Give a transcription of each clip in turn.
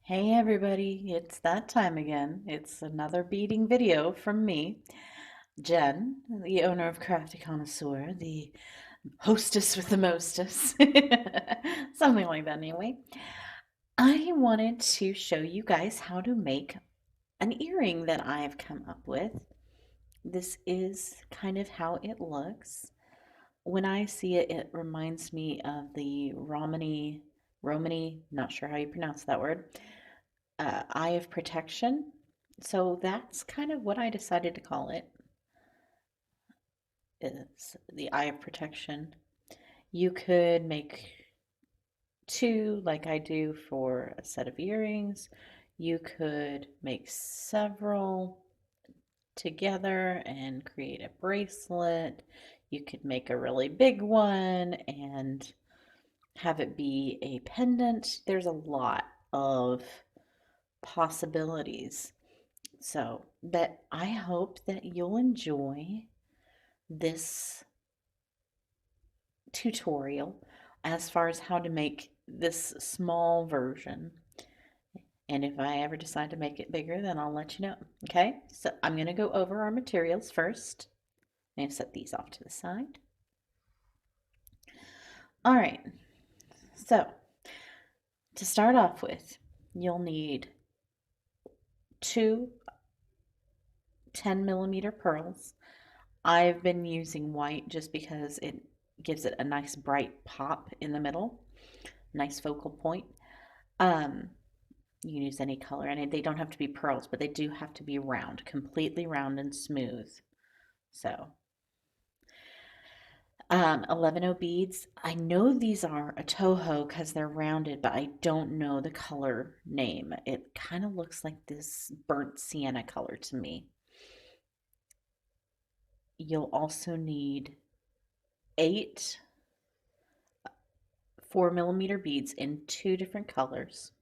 Hey everybody, it's that time again. It's another beading video from me, Jen, the owner of Crafty Connoisseur, the hostess with the mostess. Something like that anyway. I wanted to show you guys how to make an earring that I've come up with. This is kind of how it looks. When I see it, it reminds me of the Romany, not sure how you pronounce that word, Eye of Protection. So that's kind of what I decided to call it. It's the Eye of Protection. You could make two, like I do for a set of earrings. You could make several together and create a bracelet. You could make a really big one and have it be a pendant. There's a lot of possibilities. So, but I hope that you'll enjoy this tutorial as far as how to make this small version. And if I ever decide to make it bigger, then I'll let you know. Okay, so I'm going to go over our materials first. I'm going to set these off to the side. All right, so to start off with, you'll need two 10 millimeter pearls. I've been using white just because it gives it a nice bright pop in the middle, nice focal point. Um, you can use any color, and they don't have to be pearls, but they do have to be round, completely round and smooth. So, 11O beads. I know these are a Toho because they're rounded, but I don't know the color name. It kind of looks like this burnt sienna color to me. You'll also need eight 4 millimeter beads in two different colors.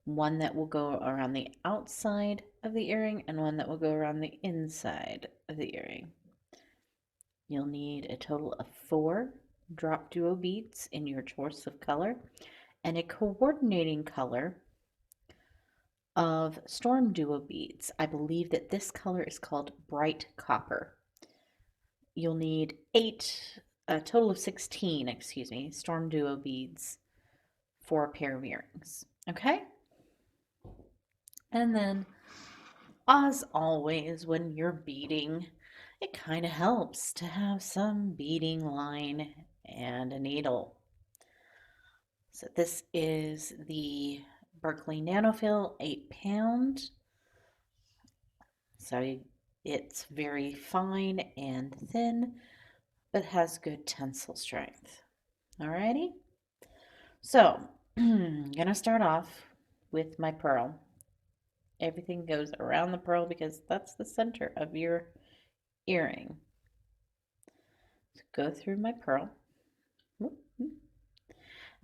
One that will go around the outside of the earring and one that will go around the inside of the earring. You'll need a total of 4 drop duo beads in your choice of color and a coordinating color of storm duo beads. I believe that this color is called bright copper. You'll need a total of 16, excuse me, storm duo beads for a pair of earrings. Okay? And then, as always, when you're beading, it kind of helps to have some beading line and a needle. So this is the Berkeley Nanofill 8 pound. So it's very fine and thin, but has good tensile strength. Alrighty. So I'm gonna start off with my pearl. Everything goes around the pearl because that's the center of your earring. So go through my pearl.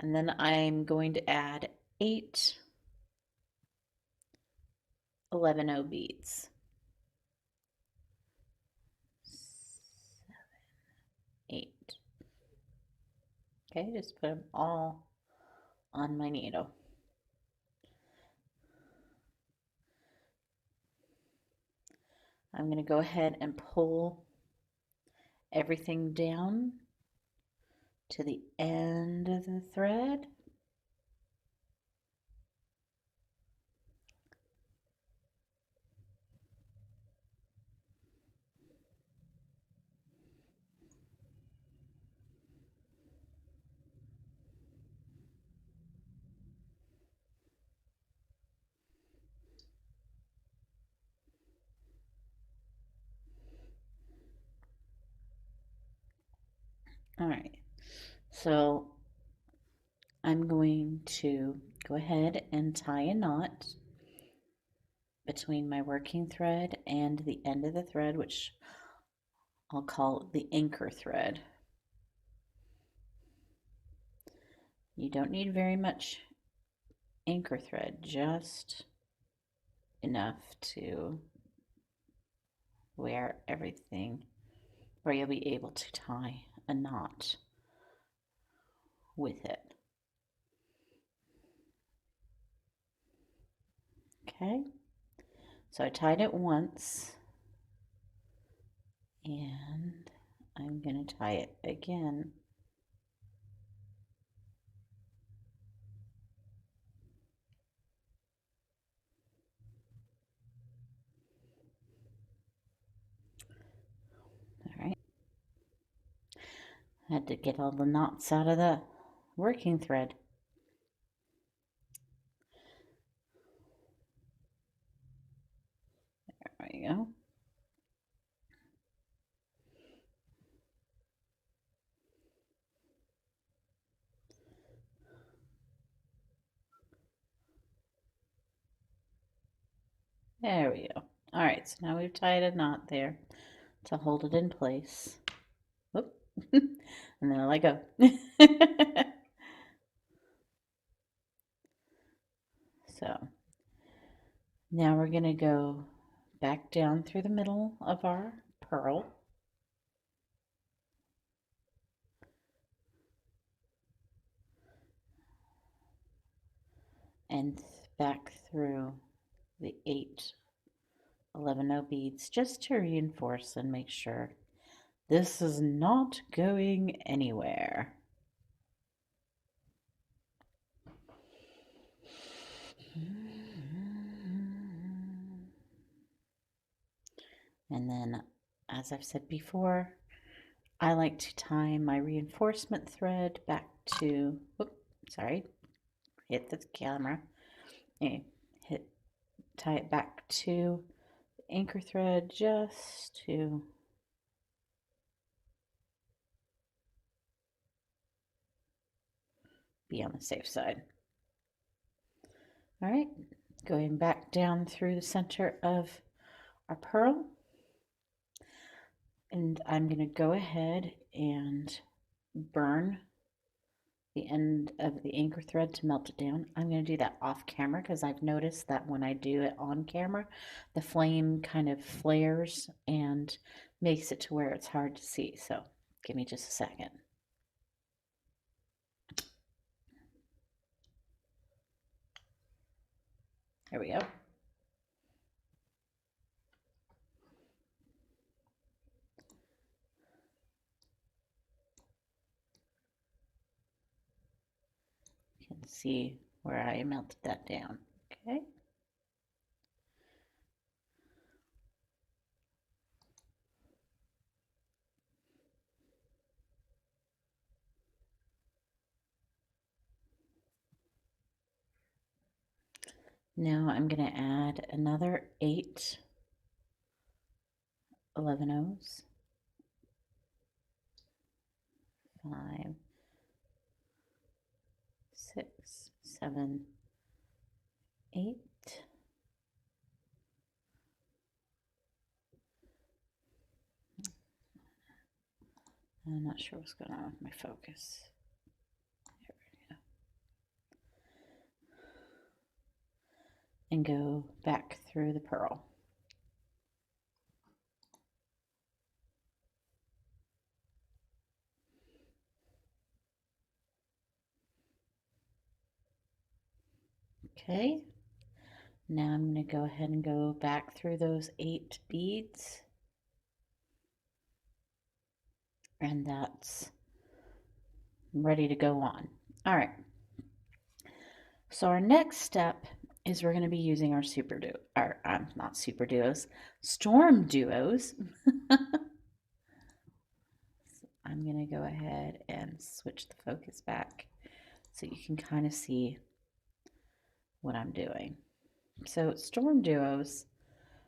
And then I'm going to add 8 11O beads. 7, 8. Okay, just put them all on my needle. I'm going to go ahead and pull everything down to the end of the thread. All right, so I'm going to go ahead and tie a knot between my working thread and the end of the thread, which I'll call the anchor thread. You don't need very much anchor thread, just enough to where you'll be able to tie a knot with it. Okay, so I tied it once, and I'm going to tie it again. All right, I had to get all the knots out of the working thread. There we go. There we go. All right, so now we've tied a knot there to hold it in place. Whoop. And then I let go. So now we're going to go back down through the middle of our purl. And back through the 8 11 beads just to reinforce and make sure this is not going anywhere. And then, as I've said before, I like to tie my reinforcement thread back to, whoop, sorry, hit the camera. Okay, tie it back to the anchor thread just to be on the safe side. All right, going back down through the center of our purl. And I'm going to go ahead and burn the end of the anchor thread to melt it down. I'm going to do that off camera because I've noticed that when I do it on camera, the flame kind of flares and makes it to where it's hard to see. So give me just a second. There we go. You can see where I melted that down. Okay. Now I'm going to add another 8 11-ohs. 5, 6, 7, 8. I'm not sure what's going on with my focus. Here we go. And go back through the purl. Okay, now I'm going to go ahead and go back through those 8 beads. And that's ready to go on. All right. So our next step is we're going to be using our not super duos, storm duos. I'm going to go ahead and switch the focus back so you can kind of see what I'm doing. So storm duos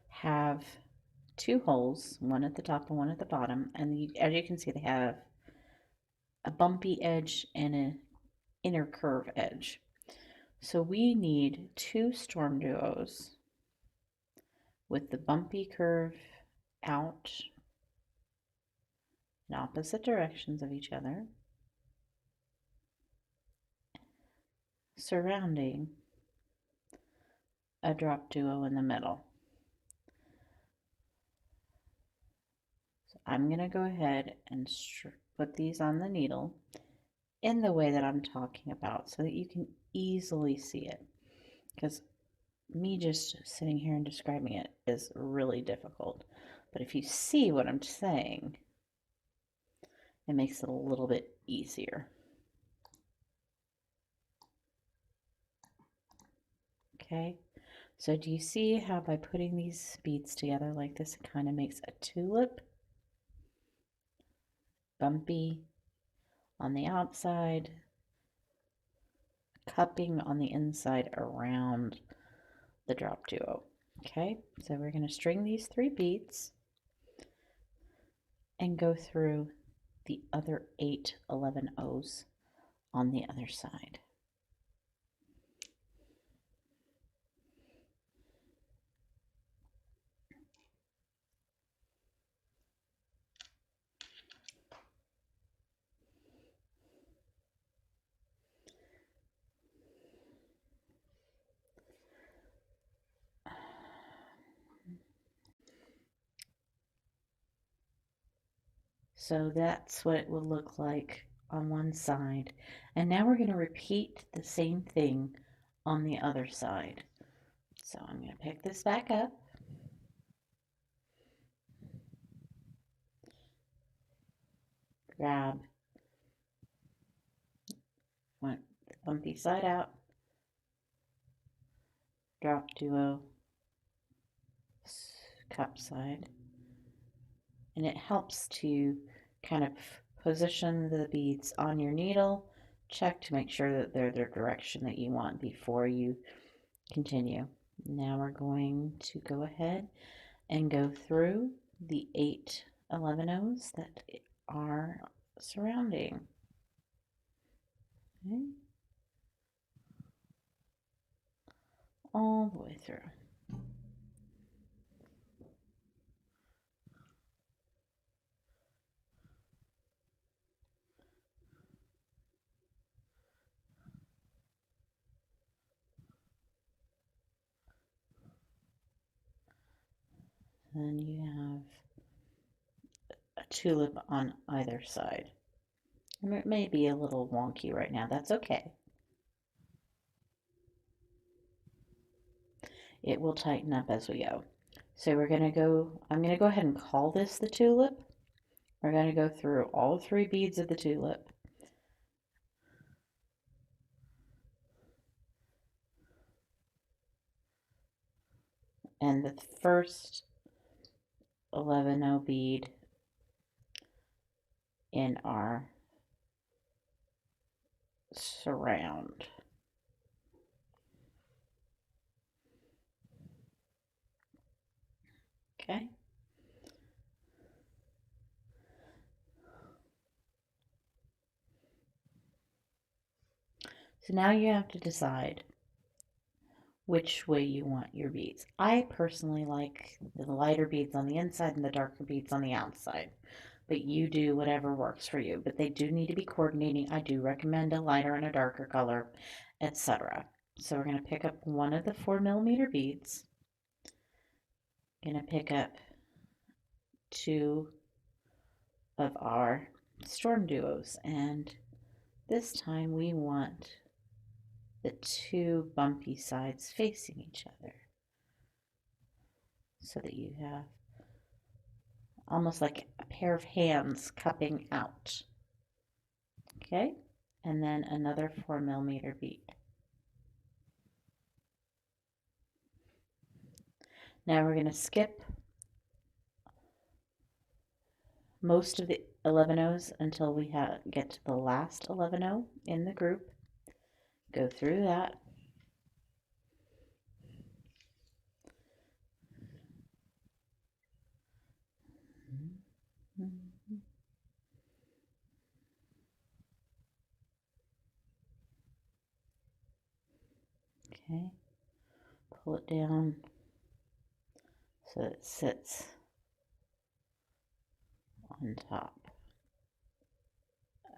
have 2 holes, one at the top and one at the bottom, and as you can see, they have a bumpy edge and an inner curve edge. So we need 2 storm duos with the bumpy curve out in opposite directions of each other, surrounding a drop duo in the middle. So I'm going to go ahead and put these on the needle in the way that I'm talking about so that you can easily see it. Because me just sitting here and describing it is really difficult. But if you see what I'm saying, it makes it a little bit easier. Okay, so do you see how by putting these beads together like this, it kind of makes a tulip? Bumpy on the outside, cupping on the inside around the drop duo. Okay, so we're going to string these 3 beads and go through the other 8 11 O's on the other side. So that's what it will look like on one side. And now we're going to repeat the same thing on the other side. So I'm going to pick this back up. Grab one bumpy side out, drop duo, cup side, and it helps to kind of position the beads on your needle. Check to make sure that they're the direction that you want before you continue. Now we're going to go ahead and go through the 8 11 O's that are surrounding. Okay. All the way through. Then you have a tulip on either side. And it may be a little wonky right now. That's okay. It will tighten up as we go. So I'm going to go ahead and call this the tulip. We're going to go through all 3 beads of the tulip. And the first 11 O bead in our surround. Okay. So now you have to decide which way you want your beads. I personally like the lighter beads on the inside and the darker beads on the outside, but you do whatever works for you. But they do need to be coordinating. I do recommend a lighter and a darker color, etc. So we're going to pick up one of the 4mm beads. Going to pick up 2 of our storm duos, and this time we want the 2 bumpy sides facing each other so that you have almost like a pair of hands cupping out. Okay, and then another 4mm bead. Now we're going to skip most of the 11 O's until we get to the last 11 O in the group. Go through that. Okay, pull it down so it sits on top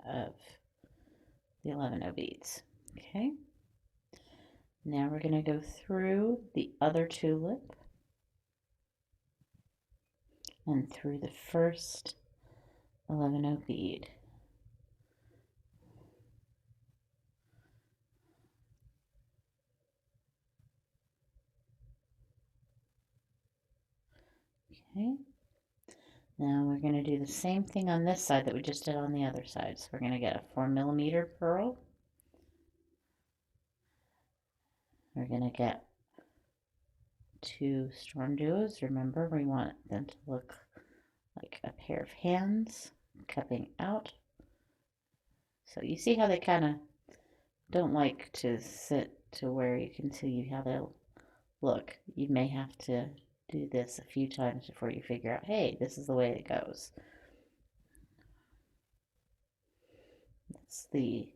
of the 11 O beads. Okay, now we're going to go through the other tulip and through the first 11 O bead. Okay. Now we're going to do the same thing on this side that we just did on the other side. So we're going to get a 4mm pearl. We're going to get 2 storm duos. Remember, we want them to look like a pair of hands cupping out. So you see how they kind of don't like to sit to where you can see how they'll look. You may have to do this a few times before you figure out, hey, this is the way it goes. That's the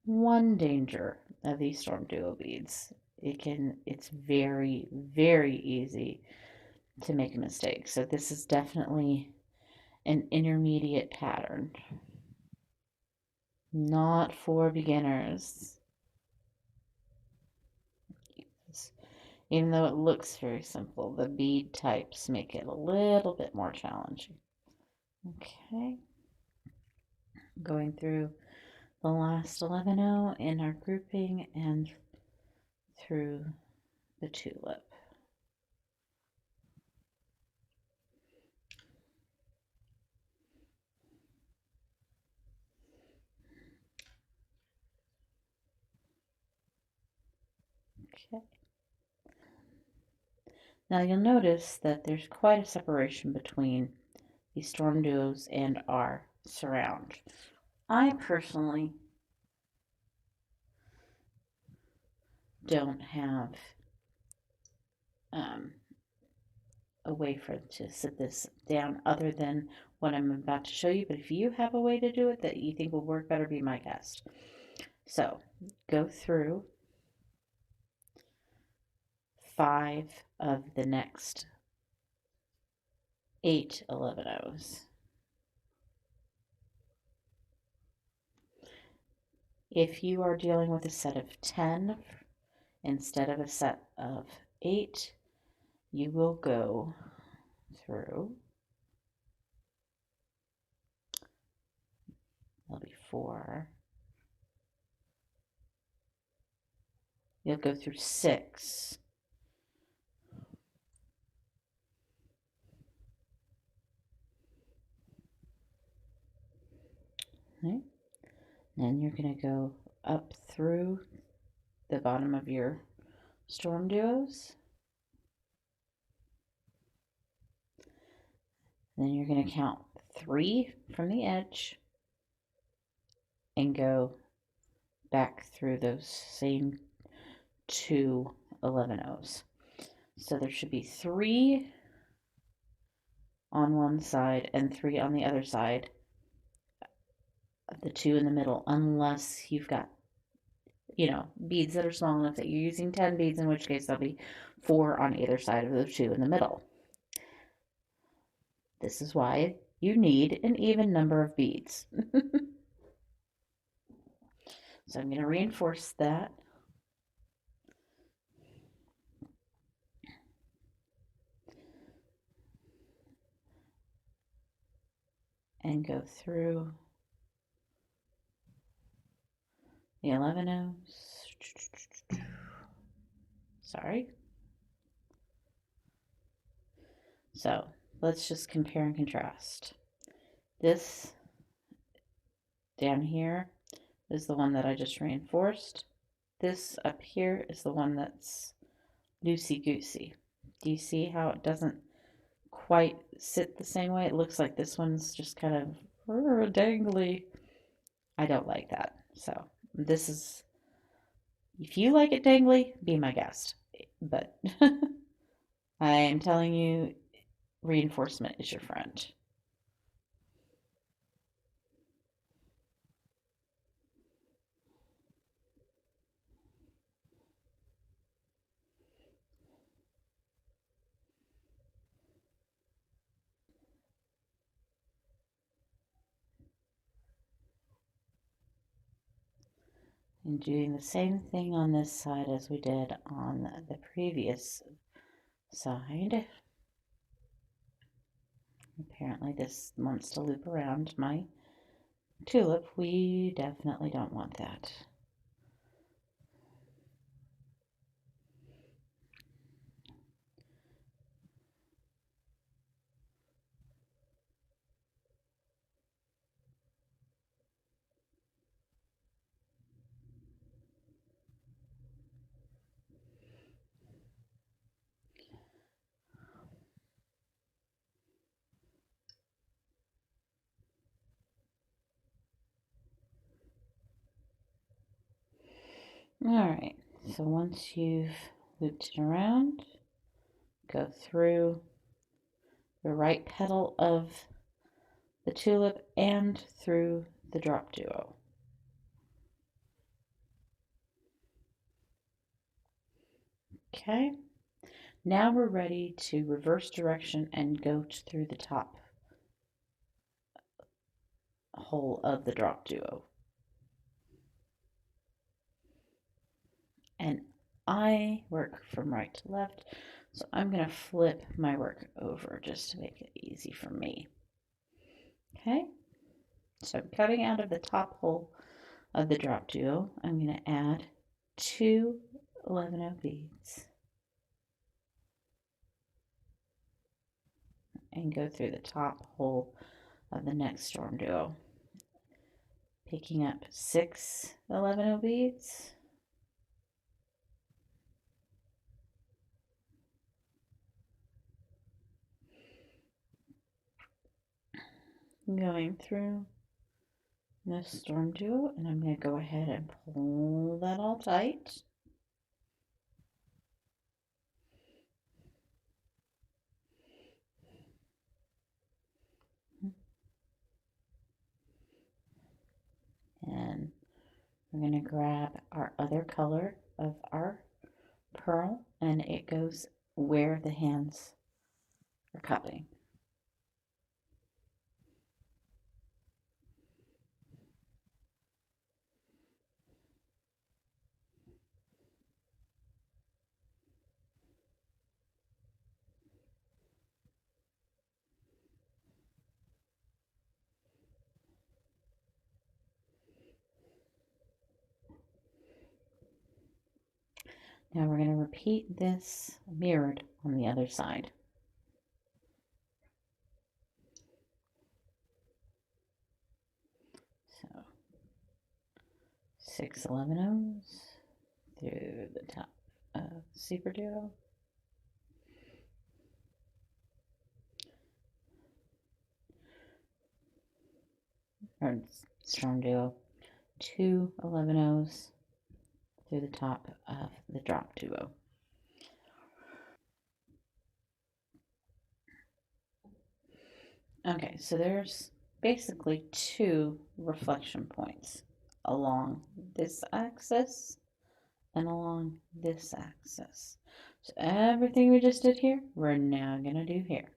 one danger of these storm duo beads. It's very, very easy to make a mistake. So this is definitely an intermediate pattern, not for beginners. Even though it looks very simple, the bead types make it a little bit more challenging. Okay, going through the last 11-0 in our grouping and through the tulip. Okay. Now you'll notice that there's quite a separation between the storm duos and our surround. I personally don't have a way for to sit this down other than what I'm about to show you, but if you have a way to do it that you think will work better, be my guest. So go through 5 of the next 8 11-0s. If you are dealing with a set of 10 instead of a set of 8, you will go through, there'll be 4, you'll go through 6, okay. Then you're going to go up through the bottom of your storm duos. Then you're going to count 3 from the edge and go back through those same 2 11-0s. So there should be 3 on one side and 3 on the other side of the 2 in the middle, unless you've got, beads that are small enough that you're using 10 beads, in which case there'll be 4 on either side of the 2 in the middle. This is why you need an even number of beads. So I'm going to reinforce that. And go through the 11-0s. Sorry. So let's just compare and contrast. This down here is the one that I just reinforced. This up here is the one that's loosey-goosey. Do you see how it doesn't quite sit the same way? It looks like this one's just kind of dangly. I don't like that. So this is, if you like it dangly, be my guest. But I am telling you, reinforcement is your friend. And doing the same thing on this side as we did on the previous side. Apparently this wants to loop around my tulip. We definitely don't want that. All right, so once you've looped it around, go through the right petal of the tulip and through the drop duo. Okay, now we're ready to reverse direction and go through the top hole of the drop duo. And I work from right to left, so I'm going to flip my work over just to make it easy for me. Okay, so I'm cutting out of the top hole of the drop duo. I'm going to add 2 11-0 beads and go through the top hole of the next storm duo, picking up 6 11-0 beads, going through this storm duo, and I'm going to go ahead and pull that all tight. And we're going to grab our other color of our pearl, and it goes where the hands are cupping. Now we're going to repeat this mirrored on the other side. So 6 11-0s through the top of the super duo. Or strong duo. 2 11-0s through the top of the drop duo. Okay, so there's basically 2 reflection points along this axis and along this axis. So everything we just did here, we're now going to do here.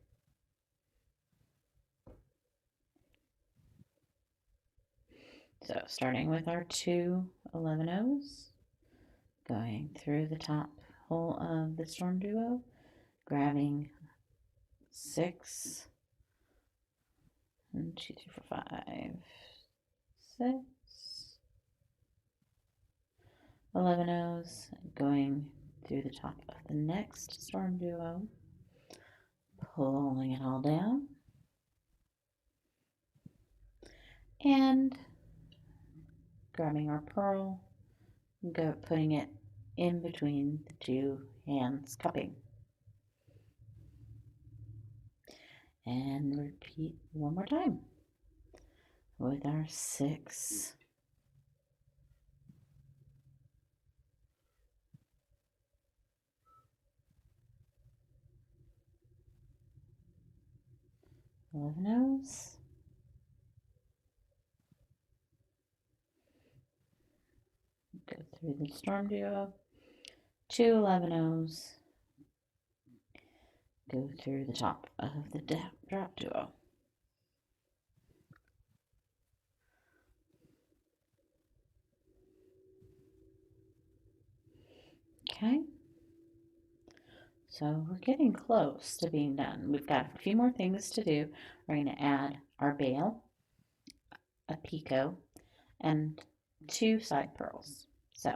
So starting with our 2 11-0s, going through the top hole of the storm duo, grabbing 6, 1, 2, 3, 4, 5, 6, 11-0s, going through the top of the next storm duo, pulling it all down, and grabbing our pearl, putting it in between the 2 hands cupping. And repeat one more time with our 6, 11-0s, go through the storm duo, 2 11-0s, go through the top of the drop duo. Okay, so we're getting close to being done. We've got a few more things to do. We're going to add our bail, a picot, and 2 side pearls. So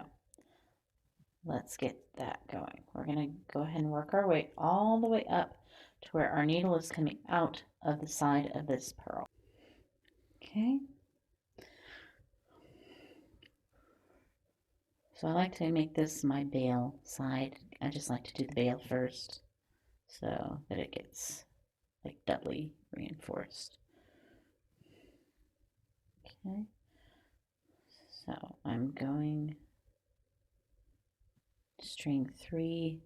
let's get that going. We're going to go ahead and work our way all the way up to where our needle is coming out of the side of this pearl. Okay. So I like to make this my bail side. I just like to do the bail first so that it gets like doubly reinforced. Okay. So I'm going string 3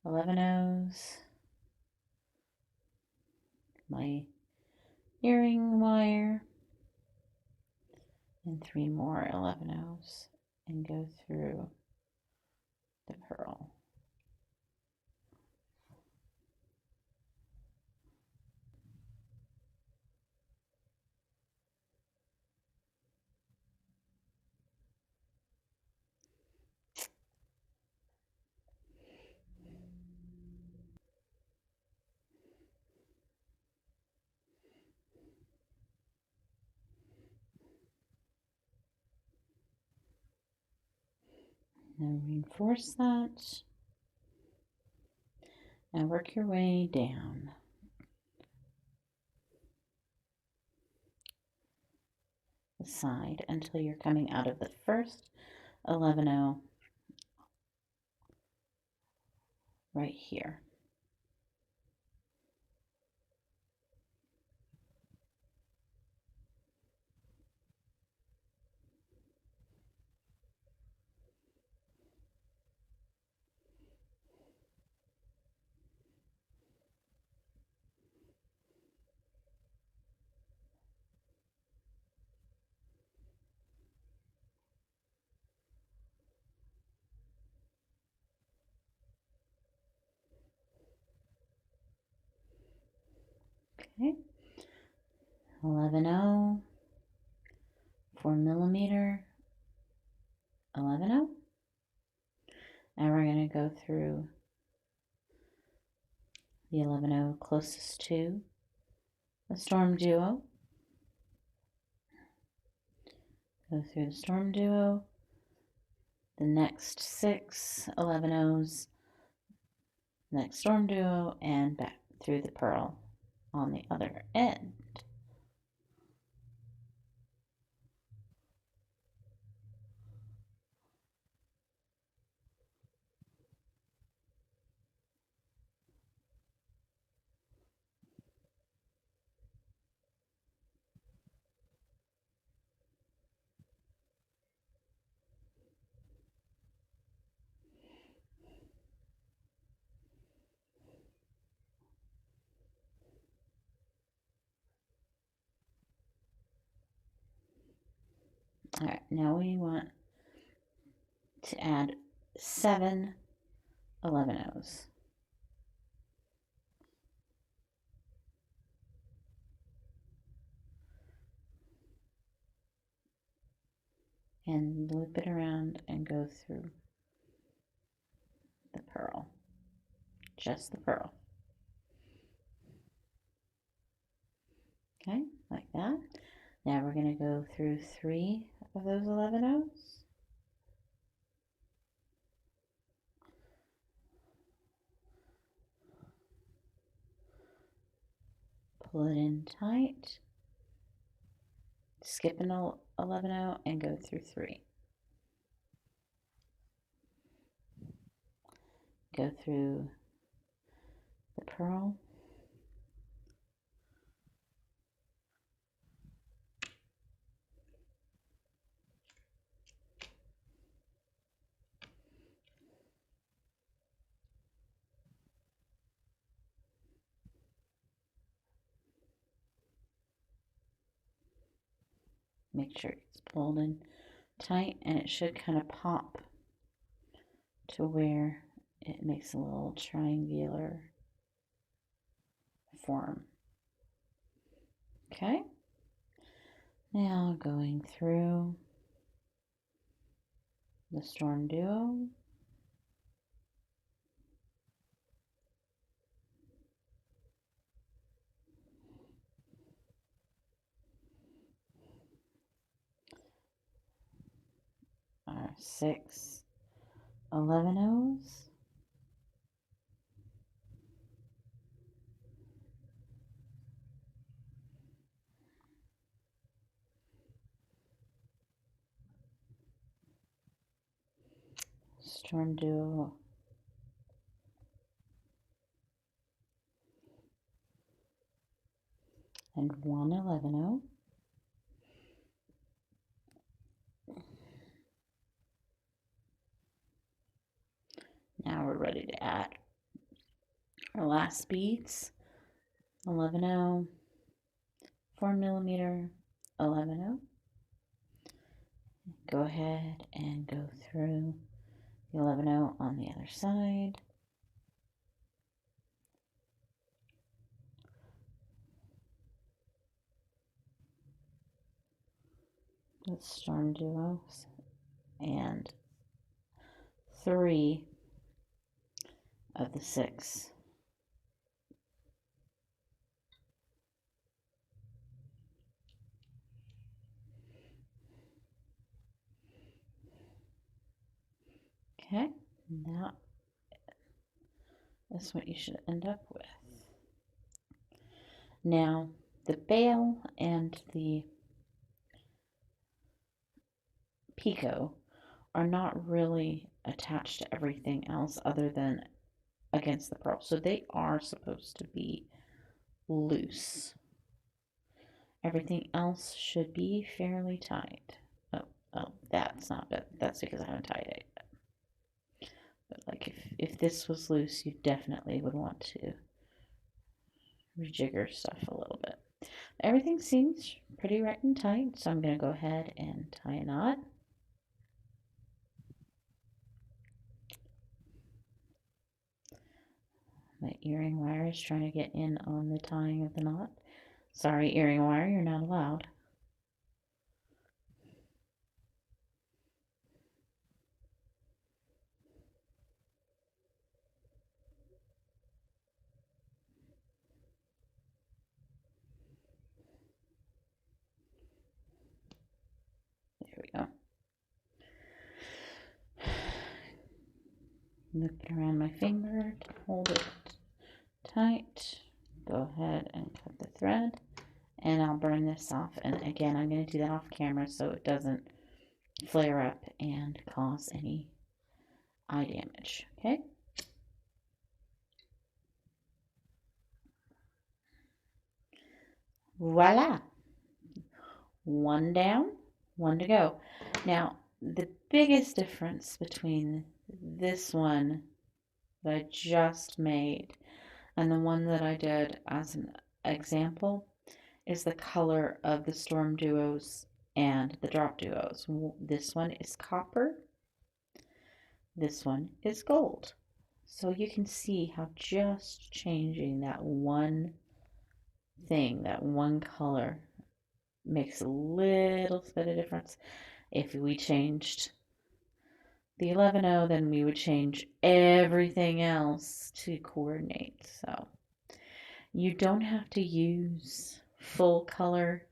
11-0s, my earring wire, and 3 more 11-0s, and go through the purl. Now reinforce that and work your way down. The side until you're coming out of the first 11-0 right here. Okay, 11-0, 4mm, 11-0. Now we're going to go through the 11-0 closest to the storm duo. Go through the storm duo, the next 6 11-0s, next storm duo, and back through the purl on the other end. All right, now we want to add 7 11-0s. And loop it around and go through the purl, just the purl. Okay, like that. Now we're going to go through 3 of those 11-0s. Pull it in tight, skip an 11-0 and go through 3. Go through the purl. Make sure it's pulled in tight, and it should kind of pop to where it makes a little triangular form. Okay, now going through the storm duo. Our 6 11-0s. Storm duo. And 1 11-0. Now we're ready to add our last beads. 11/0, 4mm, 11/0. Go ahead and go through the 11/0 on the other side. With storm duos and 3 of the 6. Okay, that is what you should end up with. Now, the bail and the picot are not really attached to everything else other than against the pearl. So they are supposed to be loose. Everything else should be fairly tight. Oh, that's not good. That's because I haven't tied it yet. But like if this was loose, you definitely would want to rejigger stuff a little bit. Everything seems pretty right and tight, so I'm going to go ahead and tie a knot. My earring wire is trying to get in on the tying of the knot. Sorry, earring wire, you're not allowed. There we go. Loop it around my finger to hold it tight. Go ahead and cut the thread, and I'll burn this off. And again, I'm going to do that off camera so it doesn't flare up and cause any eye damage. Okay. Voila. One down, one to go. Now, the biggest difference between this one that I just made and the one that I did as an example is the color of the storm duos and the drop duos. This one is copper. This one is gold. So you can see how just changing that one thing, that one color, makes a little bit of difference. If we changed the 11/0, then we would change everything else to coordinate. So you don't have to use full color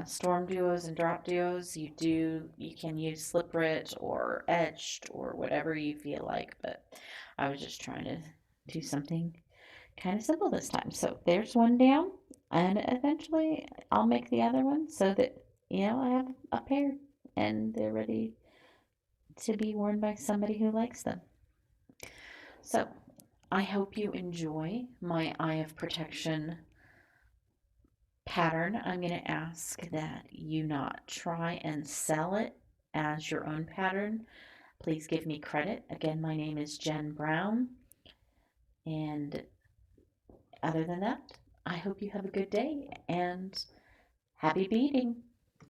storm duos and drop duos. You can use slip grit or etched or whatever you feel like, but I was just trying to do something kind of simple this time. So there's one down, and eventually I'll make the other one so that I have a pair and they're ready to be worn by somebody who likes them. So I hope you enjoy my Eye of Protection pattern. I'm going to ask that you not try and sell it as your own pattern. Please give me credit. Again, my name is Jen Brown. And other than that, I hope you have a good day and happy beading.